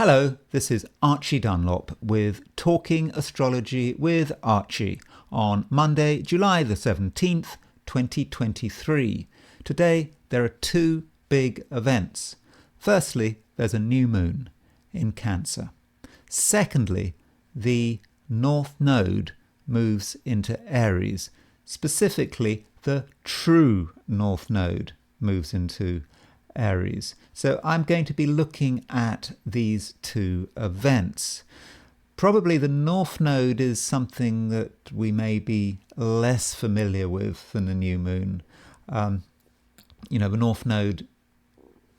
Hello, this is Archie Dunlop with Talking Astrology with Archie on Monday, July the 17th, 2023. Today there are two big events. Firstly, there's a new moon in Cancer. Secondly, the North Node moves into Aries. Specifically, the true North Node moves into Aries. So I'm going to be looking at these two events. Probably the North Node is something that we may be less familiar with than the new moon. The North Node,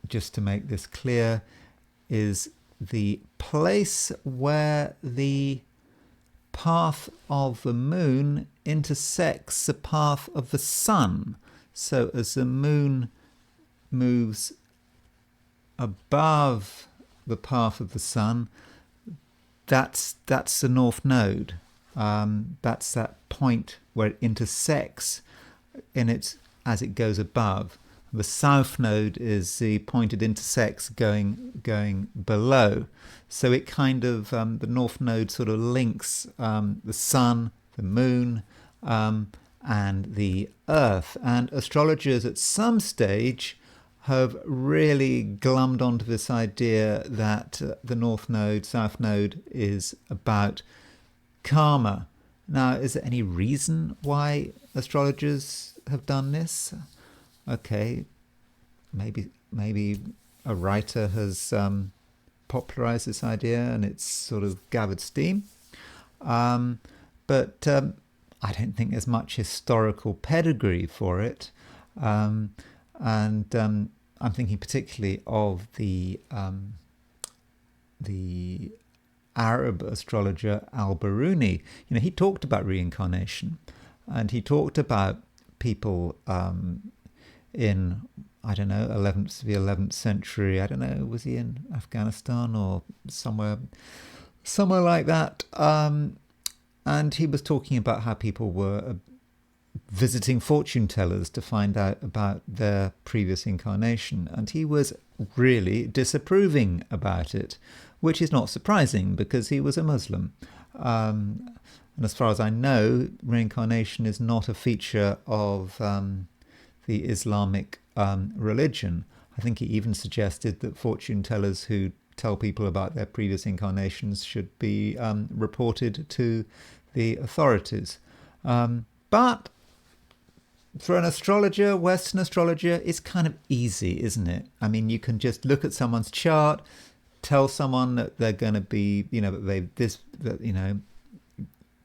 just to make this clear, is the place where the path of the moon intersects the path of the sun. So as the moon moves above the path of the sun, that's the North Node. That's that point where it intersects as it goes above. The South Node is the point it intersects going below. So it kind of the North Node sort of links the sun, the moon, and the Earth. And astrologers at some stage have really glommed onto this idea that the North Node, South Node is about karma. Now, is there any reason why astrologers have done this? Okay, maybe a writer has popularized this idea and it's sort of gathered steam. But I don't think there's much historical pedigree for it. I'm thinking particularly of the Arab astrologer Al-Biruni. He talked about reincarnation, and he talked about people in, I don't know, the 11th century. I don't know, was he in Afghanistan or somewhere like that? And he was talking about how people were visiting fortune tellers to find out about their previous incarnation, and he was really disapproving about it, which is not surprising because he was a Muslim. And as far as I know, reincarnation is not a feature of the Islamic religion. I think he even suggested that fortune tellers who tell people about their previous incarnations should be reported to the authorities. But for an astrologer, Western astrologer, it's kind of easy, isn't it? I mean, you can just look at someone's chart, tell someone that they're going to be, they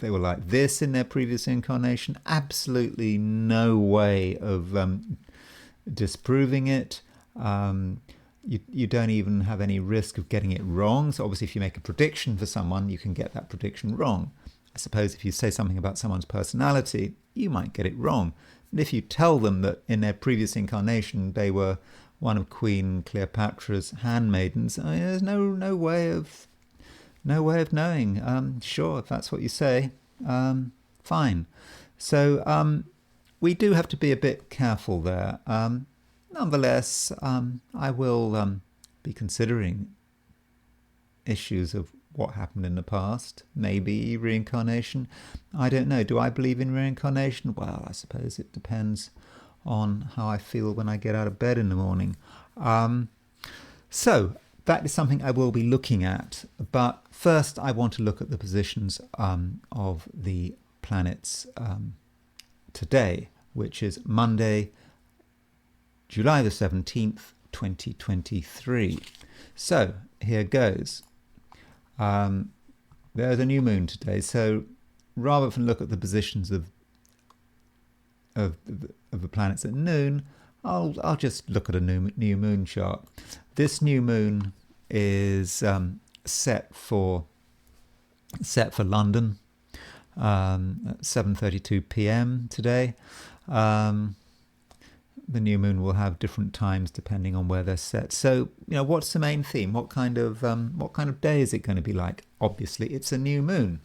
were like this in their previous incarnation. Absolutely no way of disproving it. You don't even have any risk of getting it wrong. So obviously, if you make a prediction for someone, you can get that prediction wrong. I suppose if you say something about someone's personality, you might get it wrong. And if you tell them that in their previous incarnation they were one of Queen Cleopatra's handmaidens, there's no way of knowing. Sure, if that's what you say, fine. So we do have to be a bit careful there. Nonetheless, I will be considering issues of what happened in the past, maybe reincarnation. I don't know. Do I believe in reincarnation? Well, I suppose it depends on how I feel when I get out of bed in the morning. So that is something I will be looking at. But first, I want to look at the positions of the planets today, which is Monday, July the 17th, 2023. So here goes. There's a new moon today, so rather than look at the positions of the planets at noon, I'll just look at a new moon chart. This new moon is set for London at 7:32 p.m. today. The new moon will have different times depending on where they're set. So, what's the main theme? What kind of day is it going to be like? Obviously, it's a new moon.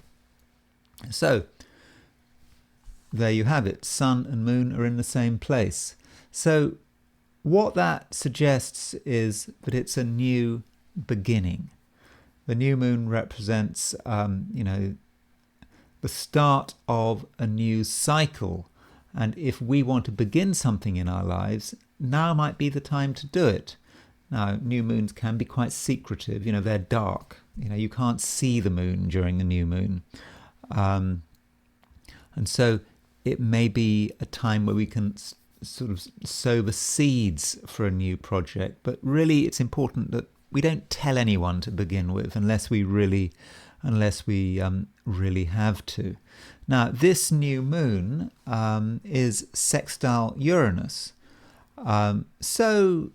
So, there you have it. Sun and moon are in the same place. So, what that suggests is that it's a new beginning. The new moon represents, the start of a new cycle. And if we want to begin something in our lives, now might be the time to do it. Now, new moons can be quite secretive. They're dark. You can't see the moon during the new moon. And so it may be a time where we can sort of sow the seeds for a new project. But really, it's important that we don't tell anyone to begin with unless we really have to. Now, this new moon is sextile Uranus. So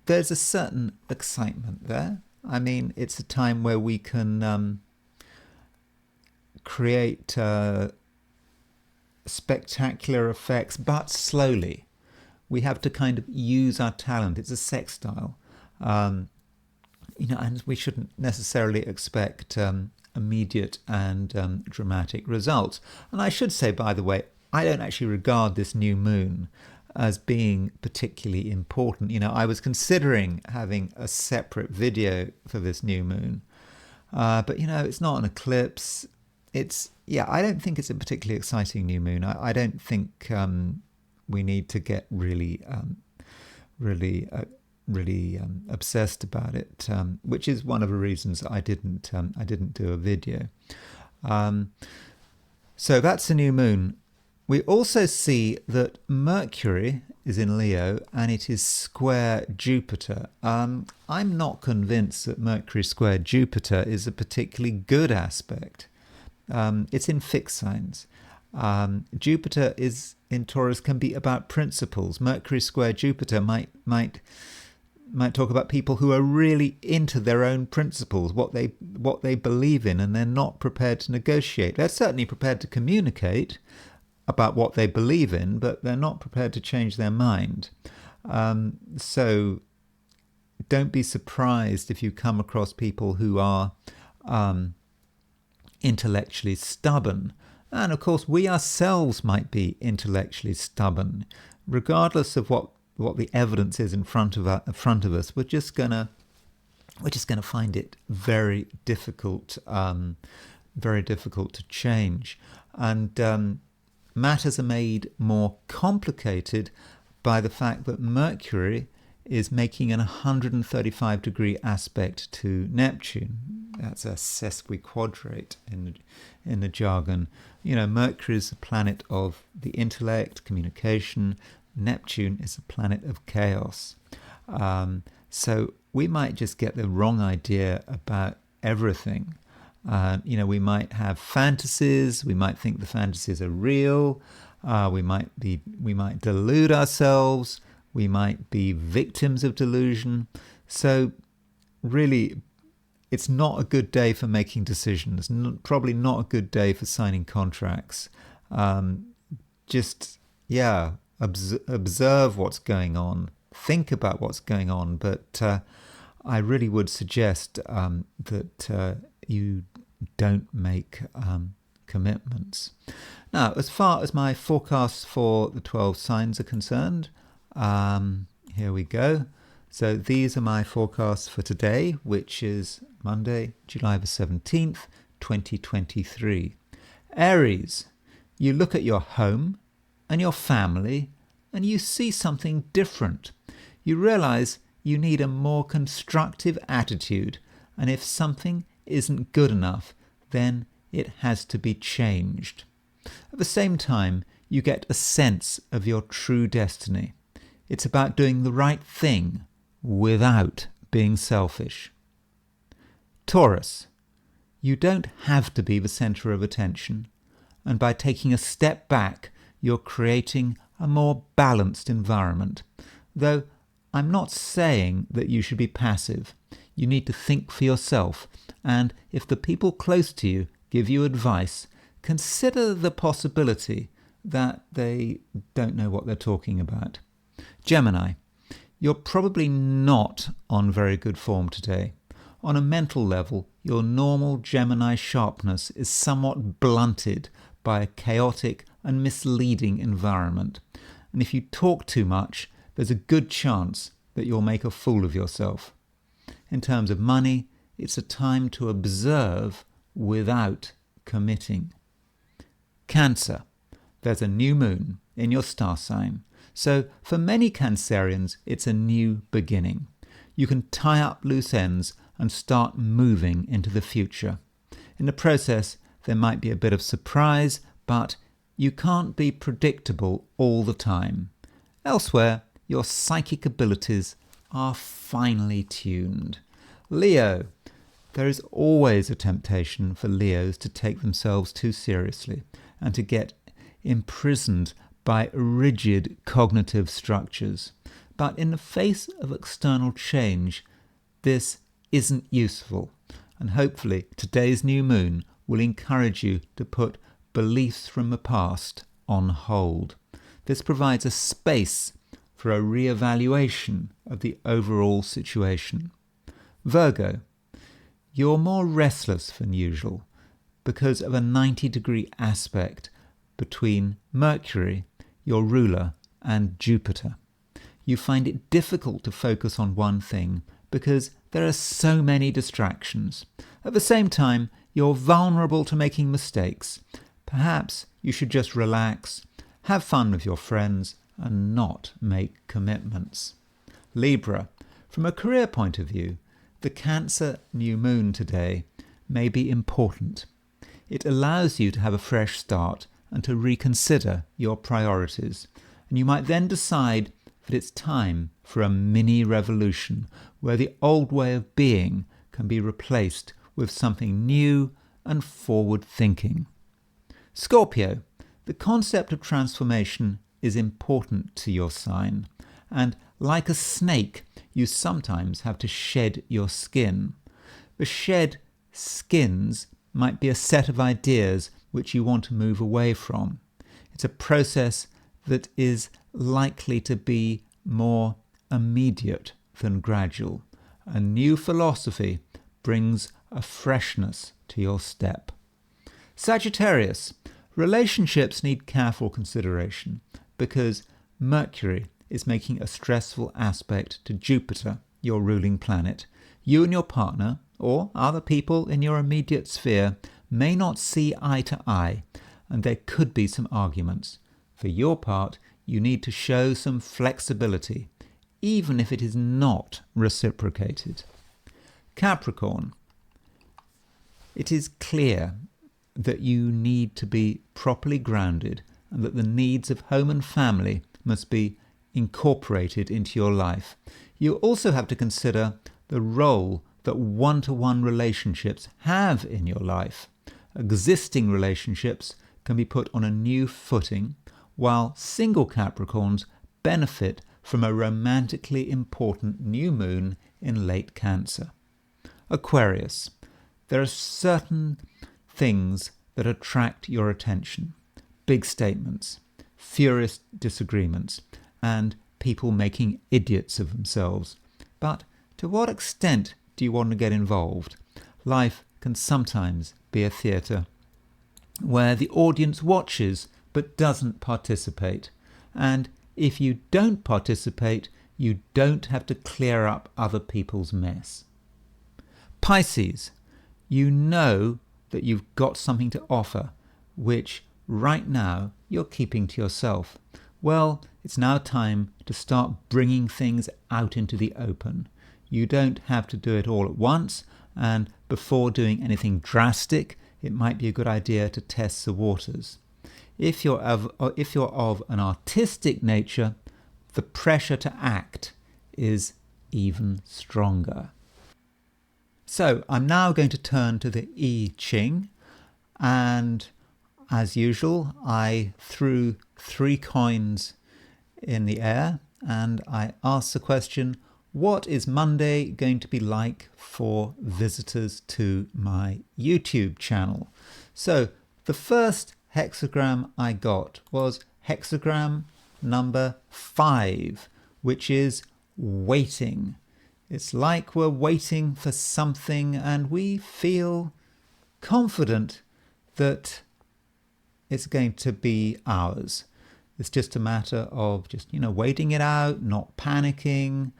there's a certain excitement there. I mean, it's a time where we can create spectacular effects, but slowly. We have to kind of use our talent. It's a sextile. And we shouldn't necessarily expect immediate and dramatic results. And I should say, by the way, I don't actually regard this new moon as being particularly important. I was considering having a separate video for this new moon, but it's not an eclipse. I don't think it's a particularly exciting new moon. I don't think we need to get really obsessed about it, which is one of the reasons I didn't do a video. So that's a new moon. We also see that Mercury is in Leo and it is square Jupiter. I'm not convinced that Mercury square Jupiter is a particularly good aspect. It's in fixed signs. Jupiter is in Taurus, can be about principles. Mercury square Jupiter might talk about people who are really into their own principles, what they believe in, and they're not prepared to negotiate. They're certainly prepared to communicate about what they believe in, but they're not prepared to change their mind. So don't be surprised if you come across people who are intellectually stubborn. And of course, we ourselves might be intellectually stubborn, regardless of what the evidence is in front of us. We're just gonna find it very difficult to change, and matters are made more complicated by the fact that Mercury is making an 135-degree aspect to Neptune. That's a sesquiquadrate in the jargon. Mercury is a planet of the intellect, communication. Neptune is a planet of chaos. So we might just get the wrong idea about everything. We might have fantasies. We might think the fantasies are real. We might delude ourselves. We might be victims of delusion. So really, it's not a good day for making decisions. Probably not a good day for signing contracts. Observe what's going on. Think about what's going on. But I really would suggest that you don't make commitments. Now, as far as my forecasts for the 12 signs are concerned, here we go. So these are my forecasts for today, which is Monday, July the 17th, 2023. Aries, you look at your home and your family and you see something different. You realize you need a more constructive attitude, and if something isn't good enough, then it has to be changed. At the same time, you get a sense of your true destiny. It's about doing the right thing without being selfish. Taurus, you don't have to be the center of attention, and by taking a step back, you're creating a more balanced environment. Though I'm not saying that you should be passive. You need to think for yourself, and if the people close to you give you advice, consider the possibility that they don't know what they're talking about. Gemini, you're probably not on very good form today. On a mental level, your normal Gemini sharpness is somewhat blunted by a chaotic and misleading environment. And if you talk too much, there's a good chance that you'll make a fool of yourself. In terms of money, It's a time to observe without committing. Cancer. There's a new moon in your star sign. So for many Cancerians, it's a new beginning. You can tie up loose ends and start moving into the future. In the process, there might be a bit of surprise, but you can't be predictable all the time. Elsewhere, your psychic abilities are finely tuned. Leo. There is always a temptation for Leos to take themselves too seriously and to get imprisoned by rigid cognitive structures. But in the face of external change, this isn't useful. And hopefully today's new moon will encourage you to put beliefs from the past on hold. This provides a space for a re-evaluation of the overall situation. Virgo. You're more restless than usual because of a 90-degree aspect between Mercury, your ruler, and Jupiter. You find it difficult to focus on one thing because there are so many distractions. At the same time, you're vulnerable to making mistakes. Perhaps you should just relax, have fun with your friends, and not make commitments. Libra. From a career point of view, the Cancer new moon today may be important. It allows you to have a fresh start and to reconsider your priorities. And you might then decide that it's time for a mini revolution where the old way of being can be replaced with something new and forward-thinking. Scorpio. The concept of transformation is important to your sign, and like a snake, you sometimes have to shed your skin. The shed skins might be a set of ideas which you want to move away from. It's a process that is likely to be more immediate than gradual. A new philosophy brings a freshness to your step. Sagittarius. Relationships need careful consideration because Mercury is making a stressful aspect to Jupiter, your ruling planet. You and your partner, or other people in your immediate sphere, may not see eye to eye, and there could be some arguments. For your part, you need to show some flexibility, even if it is not reciprocated. Capricorn. It is clear that you need to be properly grounded and that the needs of home and family must be incorporated into your life. You also have to consider the role that one-to-one relationships have in your life. Existing relationships can be put on a new footing, while single Capricorns benefit from a romantically important new moon in late Cancer. Aquarius. There are certain things that attract your attention. Big statements, furious disagreements, and people making idiots of themselves. But to what extent do you want to get involved? Life can sometimes be a theatre where the audience watches but doesn't participate. And if you don't participate, you don't have to clear up other people's mess. Pisces. You know that you've got something to offer, which right now you're keeping to yourself. Well, it's now time to start bringing things out into the open. You don't have to do it all at once, and before doing anything drastic, it might be a good idea to test the waters. If you're of an artistic nature, the pressure to act is even stronger. So I'm now going to turn to the I Ching, and as usual, I threw 3 coins in the air and I asked the question, what is Monday going to be like for visitors to my YouTube channel? So the first hexagram I got was hexagram number 5, which is waiting. It's like we're waiting for something and we feel confident that it's going to be ours. It's just a matter of just, waiting it out, not panicking.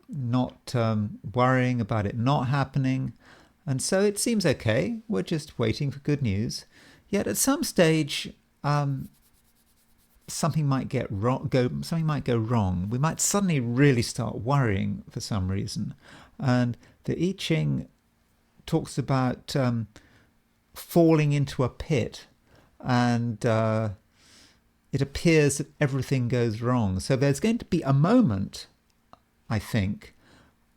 not worrying about it not happening. And so it seems okay. We're just waiting for good news. Yet at some stage, something might go wrong. We might suddenly really start worrying for some reason. And the I Ching talks about falling into a pit, and it appears that everything goes wrong. So there's going to be a moment, I think,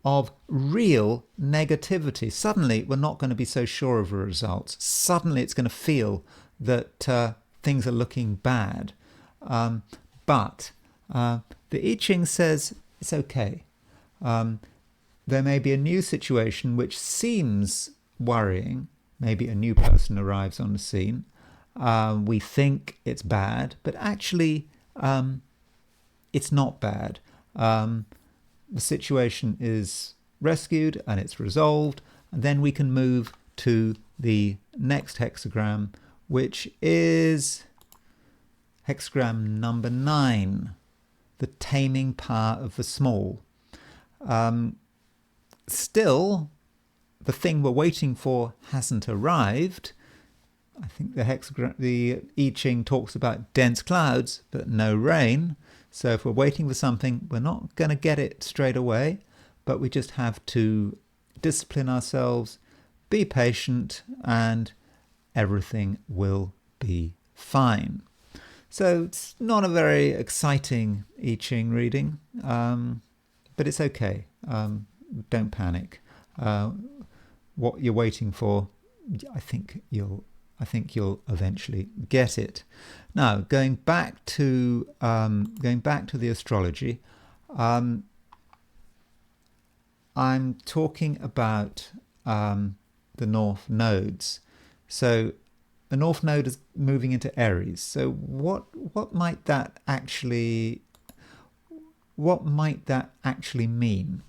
of real negativity. Suddenly, we're not going to be so sure of the results. Suddenly, it's going to feel that things are looking bad. But the I Ching says it's okay. There may be a new situation which seems worrying. Maybe a new person arrives on the scene. We think it's bad, but actually it's not bad. The situation is rescued and it's resolved, and then we can move to the next hexagram, which is hexagram number 9, the taming power of the small. Still, the thing we're waiting for hasn't arrived. I think the I Ching talks about dense clouds, but no rain. So if we're waiting for something, we're not going to get it straight away, but we just have to discipline ourselves, be patient, and everything will be fine. So it's not a very exciting I Ching reading, but it's okay. Don't panic. What you're waiting for, I think you'll eventually get it. Now, going back to the astrology, I'm talking about the North nodes. So the North node is moving into Aries. So what might that actually mean?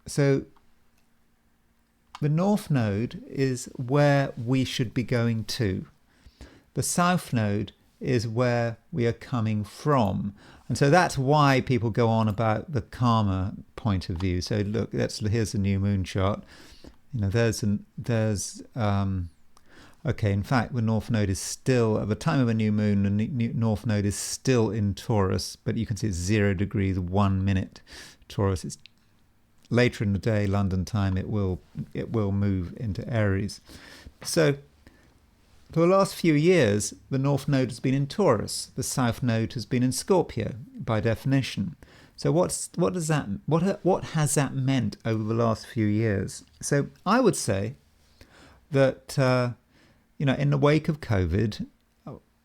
So the North node is where we should be going to. The South node is where we are coming from. And so that's why people go on about the karma point of view. So look, here's the new moon chart. You know, okay, in fact, the North node is still, at the time of a new moon, the North node is still in Taurus, but you can see it's 0 degrees, 1 minute Taurus. It's later in the day, London time, it will move into Aries. So for the last few years, the North node has been in Taurus. The South node has been in Scorpio, by definition. So what has that meant over the last few years? So I would say that in the wake of COVID,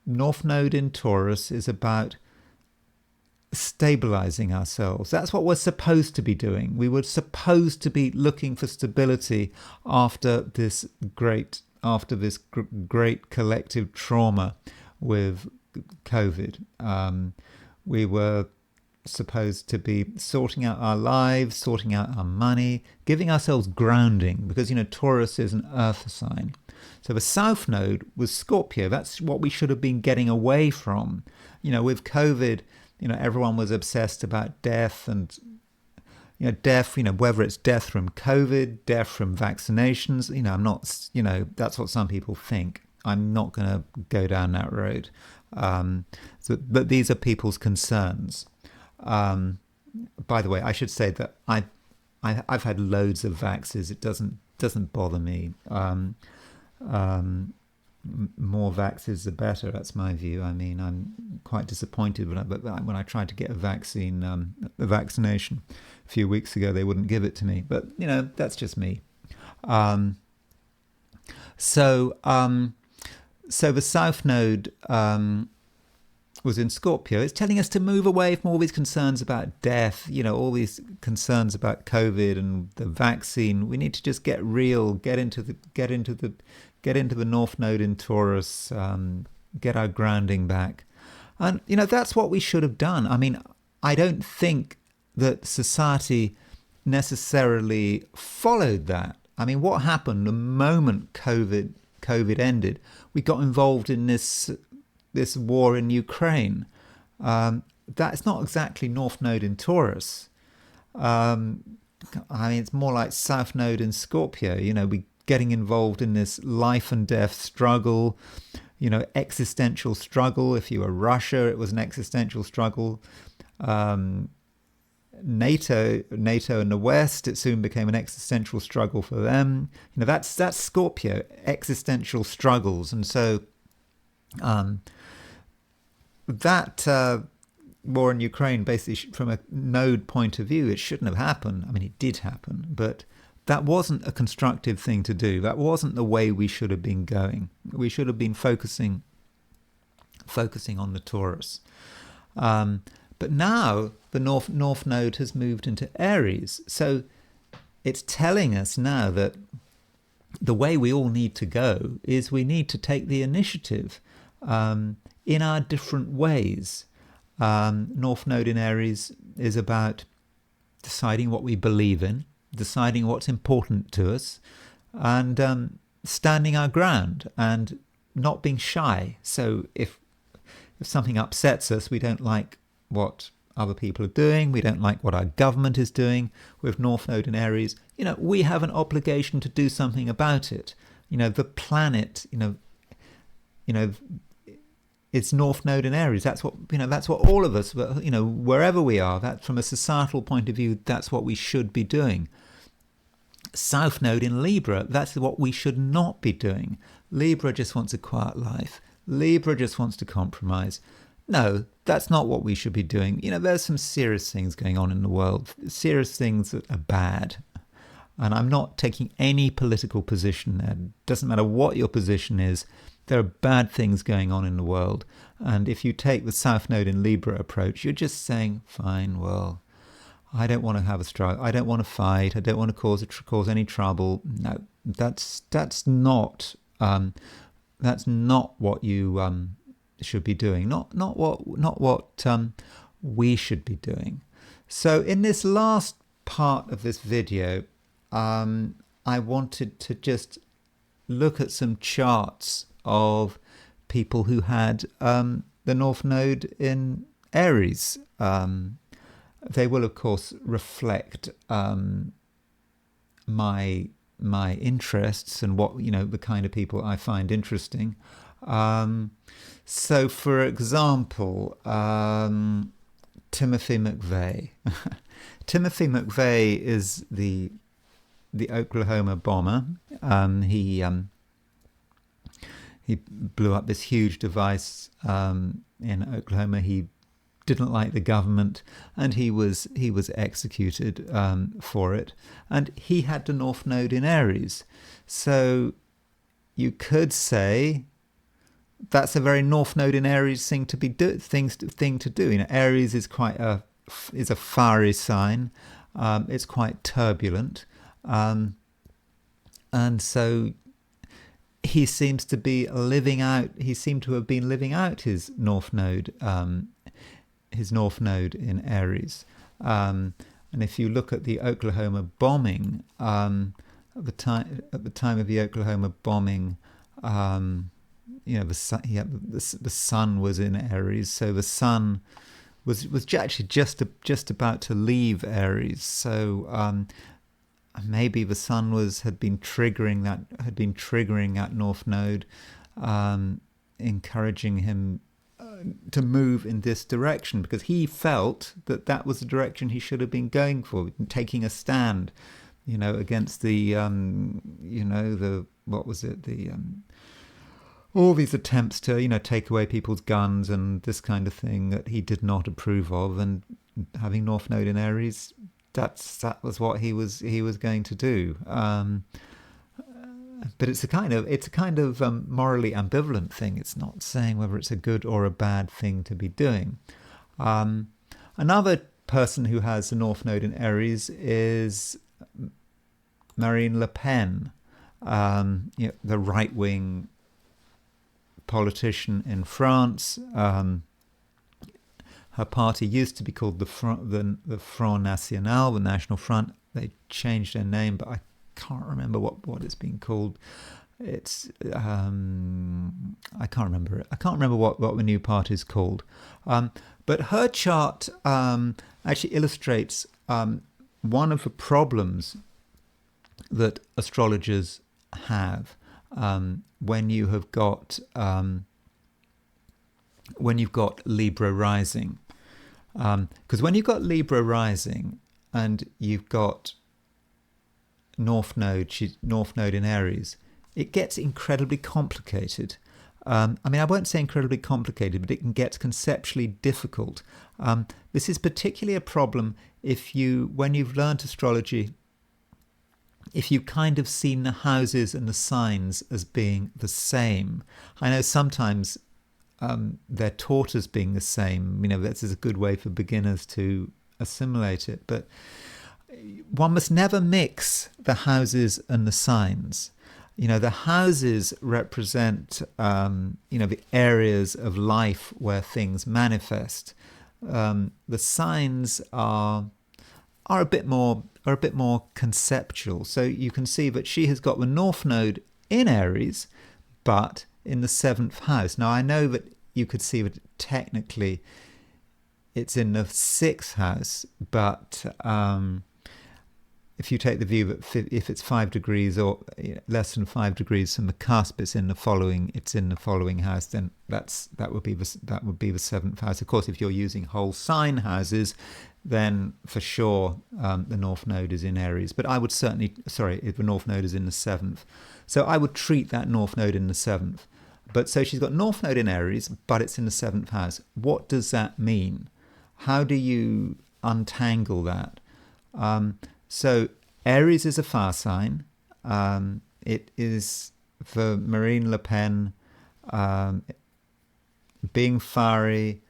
North node in Taurus is about stabilizing ourselves. That's what we're supposed to be doing. We were supposed to be looking for stability after this great collective trauma with COVID. We were supposed to be sorting out our lives, sorting out our money, giving ourselves grounding, because Taurus is an earth sign. So the South node was Scorpio. That's what we should have been getting away from. With COVID, everyone was obsessed about death and, death, whether it's death from COVID, death from vaccinations. I'm not, that's what some people think. I'm not going to go down that road. But these are people's concerns. By the way, I should say that I've had loads of vaxes. It doesn't bother me. More vaxes the better. That's my view. I mean, I'm quite disappointed when I tried to get a vaccination a few weeks ago. They wouldn't give it to me. But that's just me. So the South node was in Scorpio. It's telling us to move away from all these concerns about death, all these concerns about COVID and the vaccine. We need to just get real, get into the North node in Taurus, get our grounding back. And, that's what we should have done. I mean, I don't think that society necessarily followed that. I mean, what happened the moment COVID ended? We got involved in this war in Ukraine. that's not exactly North Node in Taurus. I mean, it's more like South Node in Scorpio. We getting involved in this life and death struggle, existential struggle. If you were Russia, it was an existential struggle. NATO and the West, it soon became an existential struggle for them. That's Scorpio, existential struggles. And so that war in Ukraine, basically, from a node point of view, it shouldn't have happened. I mean, it did happen, but that wasn't a constructive thing to do. That wasn't the way we should have been going. We should have been focusing on the Taurus. But now the North Node has moved into Aries. So it's telling us now that the way we all need to go is we need to take the initiative in our different ways. North Node in Aries is about deciding what we believe in, deciding what's important to us, and standing our ground and not being shy. So if something upsets us, we don't like what other people are doing, we don't like what our government is doing, with North Node in Aries, we have an obligation to do something about it. The planet, it's North Node in Aries. That's what all of us, wherever we are, that from a societal point of view, that's what we should be doing. South Node in Libra, that's what we should not be doing. Libra just wants a quiet life. Libra just wants to compromise. No, that's not what we should be doing. There's some serious things going on in the world, serious things that are bad. And I'm not taking any political position there. It doesn't matter what your position is. There are bad things going on in the world. And if you take the South Node in Libra approach, you're just saying, fine, well, I don't want to have a struggle. I don't want to fight. I don't want to cause any trouble. No, that's not what you should be doing. Not what we should be doing. So in this last part of this video, I wanted to just look at some charts of people who had the North Node in Aries. They will, of course, reflect my interests and what the kind of people I find interesting. So, for example, Timothy McVeigh. Timothy McVeigh is the Oklahoma bomber. He blew up this huge device in Oklahoma. He didn't like the government, and he was executed for it. And he had the North Node in Aries. So you could say that's a very North Node in Aries thing to do. Aries is is a fiery sign. It's quite turbulent, and so he seems to be living out. He seemed to have been living out his North Node in Aries. And if you look at the Oklahoma bombing, at the time of the Oklahoma bombing, the sun was in Aries, so the sun was actually just about to leave Aries. So maybe the sun had been triggering that North Node, encouraging him to move in this direction, because he felt that was the direction he should have been going for, taking a stand, against the all these attempts to take away people's guns and this kind of thing that he did not approve of. And having North Node in Aries, that was what he was going to do. But it's a kind of morally ambivalent thing. It's not saying whether it's a good or a bad thing to be doing. Another person who has the North Node in Aries is Marine Le Pen, the right-wing politician in France. Her party used to be called the Front National, the National Front. They changed their name, but I can't remember what it's been called. It's I can't remember it. I can't remember what the new party is called. But But her chart actually illustrates one of the problems that astrologers have when you have got when you've got Libra rising, because when you've got Libra rising and you've got North Node in Aries, it gets incredibly complicated. I mean, I won't say incredibly complicated, but it can get conceptually difficult. This is particularly a problem when you've learnt astrology, if you've kind of seen the houses and the signs as being the same. I know sometimes they're taught as being the same. This is a good way for beginners to assimilate it. But one must never mix the houses and the signs. The houses represent, the areas of life where things manifest. The signs are a bit more conceptual. So you can see that she has got the North Node in Aries, but in the 7th house. Now, I know that you could see that technically it's in the 6th house, but if you take the view that if it's 5 degrees or less than 5 degrees from the cusp, it's in the following house, then that would be the 7th house. Of course, if you're using whole sign houses, then for sure the North Node is in Aries. But I would if the North Node is in the 7th. So I would treat that North Node in the 7th. But so she's got North Node in Aries, but it's in the 7th house. What does that mean? How do you untangle that? So Aries is a fire sign. It is for Marine Le Pen, being fiery,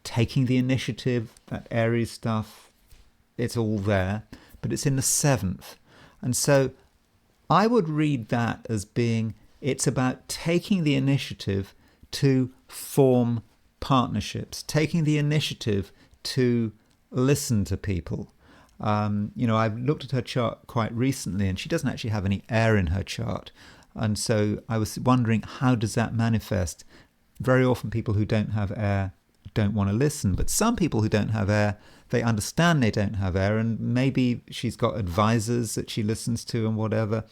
taking the initiative, that Aries stuff, it's all there, but it's in the 7th. And so I would read that as being, it's about taking the initiative to form partnerships, taking the initiative to listen to people. I've looked at her chart quite recently, and she doesn't actually have any air in her chart. And so I was wondering, how does that manifest? Very often people who don't have air don't want to listen, but some people who don't have air, they understand they don't have air, and maybe she's got advisors that she listens to and whatever.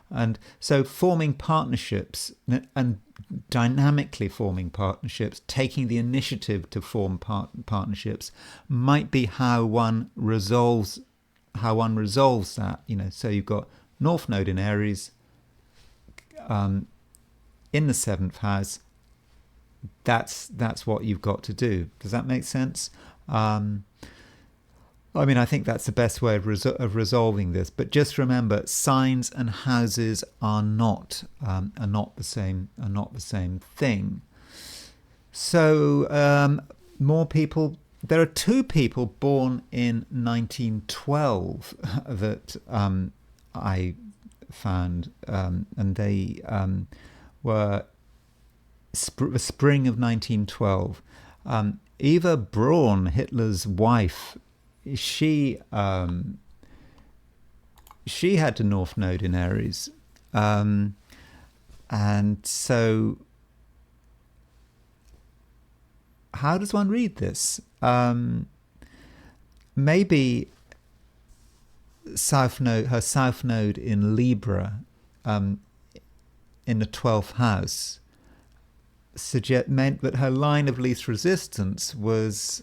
And so forming partnerships and dynamically forming partnerships, taking the initiative to form partnerships, might be how one resolves that. So you've got North Node in Aries, in the 7th house. That's what you've got to do. Does that make sense? I think that's the best way of resolving this. But just remember, signs and houses are not the same thing. So more people. There are 2 people born in 1912 that I found, and they were the spring of 1912. Eva Braun, Hitler's wife, she had the North Node in Aries, and so how does one read this? Maybe her South Node in Libra, in the 12th house, meant that her line of least resistance was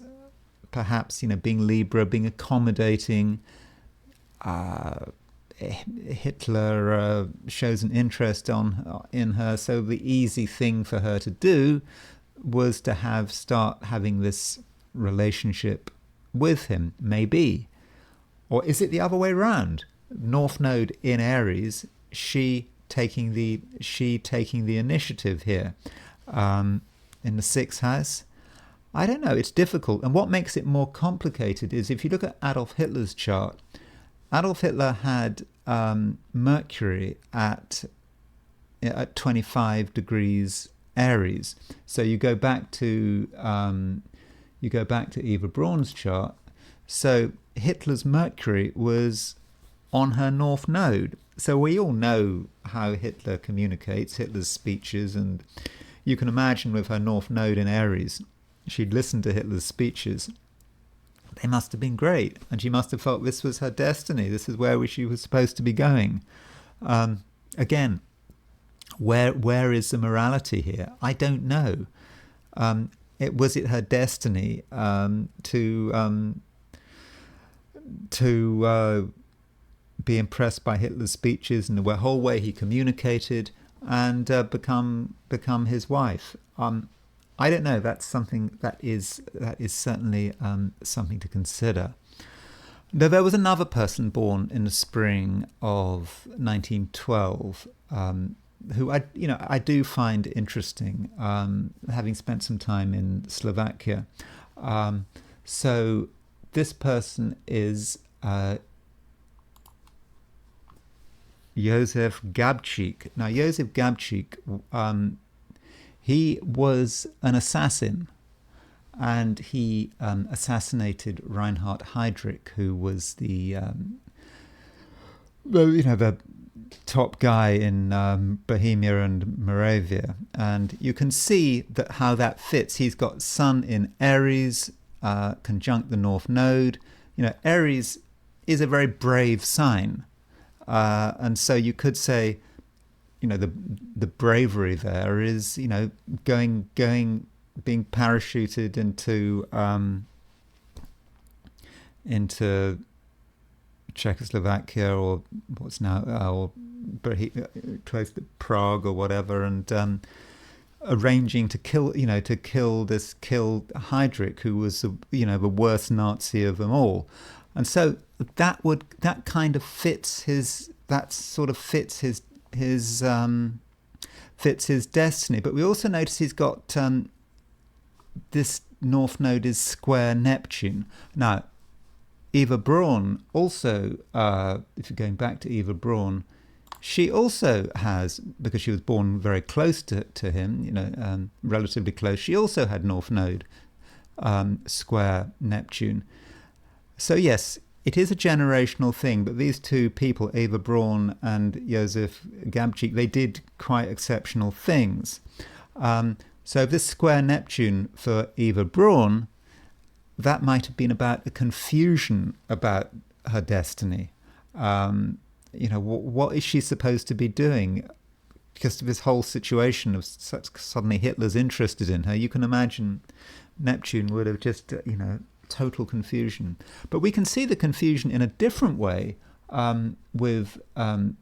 perhaps, being Libra, being accommodating. Hitler shows an interest in her, so the easy thing for her to do was to start having this relationship with him, maybe. Or is it the other way around? North Node in Aries, she taking the initiative here. In the 6th house, I don't know, it's difficult. And what makes it more complicated is if you look at Adolf Hitler's chart, Adolf Hitler had Mercury at 25 degrees Aries. So you go back to Eva Braun's chart. So Hitler's Mercury was on her North Node. So we all know how Hitler communicates, Hitler's speeches, and you can imagine with her North Node in Aries, she'd listened to Hitler's speeches. They must have been great, and she must have felt this was her destiny. This is where she was supposed to be going. Again, where is the morality here? I don't know. Was it her destiny to be impressed by Hitler's speeches and the whole way he communicated, and become his wife? I don't know. That's something that is certainly something to consider. Now, there was another person born in the spring of 1912 who I do find interesting, having spent some time in Slovakia. So this person is Josef Gabčík. Now, Josef Gabčík, he was an assassin, and he assassinated Reinhard Heydrich, who was the top guy in Bohemia and Moravia. And you can see that how that fits. He's got Sun in Aries, conjunct the North Node. Aries is a very brave sign, and so you could say, the bravery there is, being parachuted into Czechoslovakia, or what's now or close to Prague or whatever, and arranging to kill Heydrich, who was the worst Nazi of them all. And so that kind of fits his destiny. But we also notice he's got this North Node is square Neptune. Now, Eva Braun also, if you're going back to Eva Braun, she also has, because she was born very close to him, relatively close, she also had North Node square Neptune. So yes, it is a generational thing, but these two people, Eva Braun and Josef Gabčík, they did quite exceptional things. So this square Neptune for Eva Braun, that might have been about the confusion about her destiny. What is she supposed to be doing? Because of this whole situation of suddenly Hitler's interested in her, you can imagine Neptune would have just, total confusion. But we can see the confusion in a different way with Josef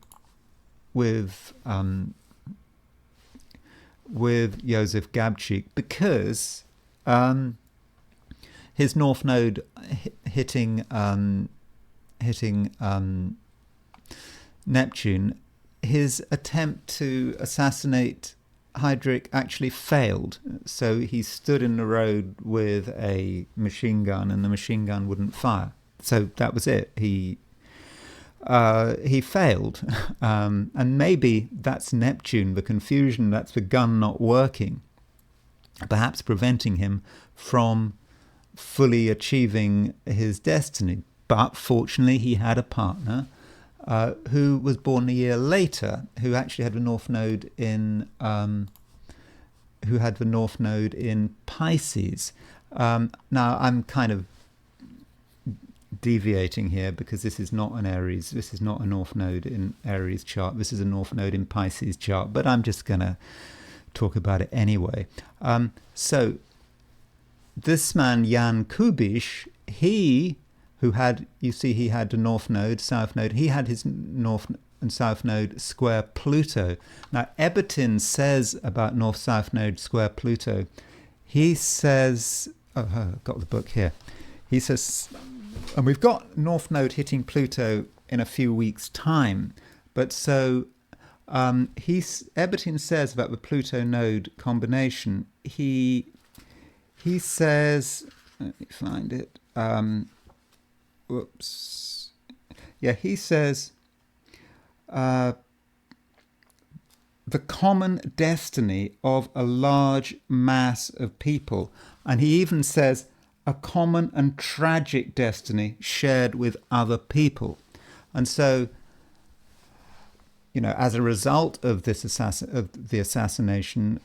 Gabčík, because his North Node hitting Neptune, his attempt to assassinate Heydrich actually failed. So he stood in the road with a machine gun, and the machine gun wouldn't fire. So that was it. He failed, and maybe that's Neptune, the confusion. That's the gun not working, perhaps preventing him from fully achieving his destiny. But fortunately, he had a partner who was born a year later, who actually had the North Node in Pisces. Now, I'm kind of deviating here, because this is not an Aries. This is not a North Node in Aries chart. This is a North Node in Pisces chart. But I'm just going to talk about it anyway. So this man Jan Kubiš, he had the North Node, South Node. He had his North and South Node square Pluto. Now, Ebertin says about North-South Node square Pluto, he says, I've got the book here. He says, and we've got North Node hitting Pluto in a few weeks' time. But so Ebertin says about the Pluto node combination, he says, let me find it. He says, the common destiny of a large mass of people. And he even says, a common and tragic destiny shared with other people. And so, as a result of this of the assassination,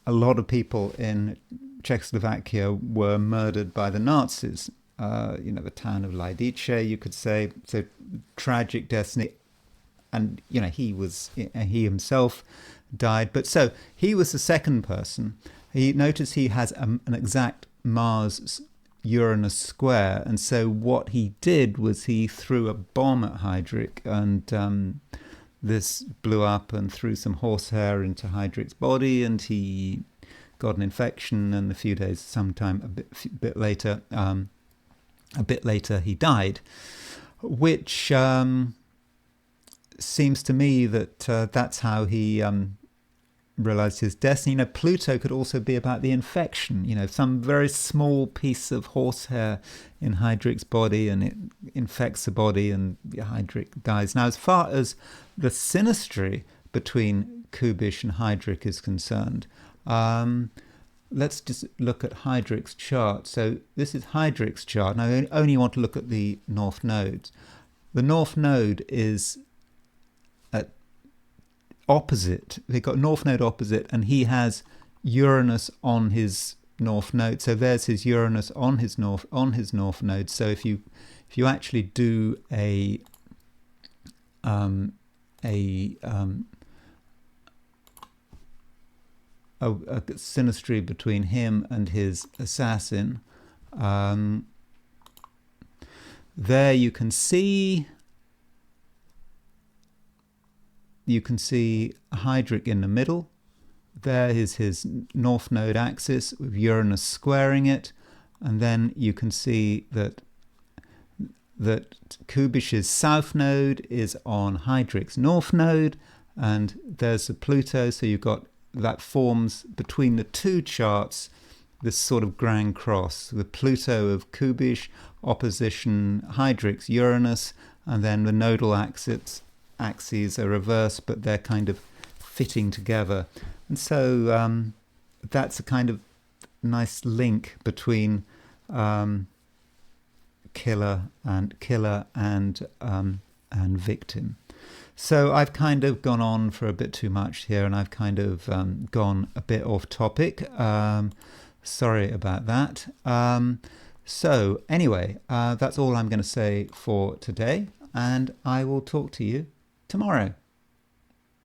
a lot of people in Czechoslovakia were murdered by the Nazis. The town of Lidice, you could say. So tragic destiny. And, he himself died. But so he was the second person. Notice he has an exact Mars-Uranus square. And so what he did was he threw a bomb at Heydrich, and this blew up and threw some horsehair into Heydrich's body, and he got an infection, and a bit later he died, which seems to me that that's how he realized his destiny. Pluto could also be about the infection, some very small piece of horsehair in Heydrich's body, and it infects the body, and Heydrich dies. Now, as far as the synastry between Kubish and Heydrich is concerned, let's just look at Heydrich's chart. So this is Heydrich's chart. Now, I only want to look at the North nodes. The North node is at opposite. They've got North node opposite, and he has Uranus on his North node. So there's his Uranus on his North node. So if you actually do a synastry between him and his assassin, there you can see Heydrich in the middle. There is his North node axis with Uranus squaring it, and then you can see that Kubish's South node is on Heydrich's North node, and there's the Pluto. So you've got that forms between the two charts this sort of grand cross, the Pluto of Kubish opposition Heydrich's Uranus, and then the nodal axes are reversed, but they're kind of fitting together. And so that's a kind of nice link between killer and victim. So I've kind of gone on for a bit too much here, and I've kind of gone a bit off topic. Sorry about that. So anyway, that's all I'm going to say for today, and I will talk to you tomorrow.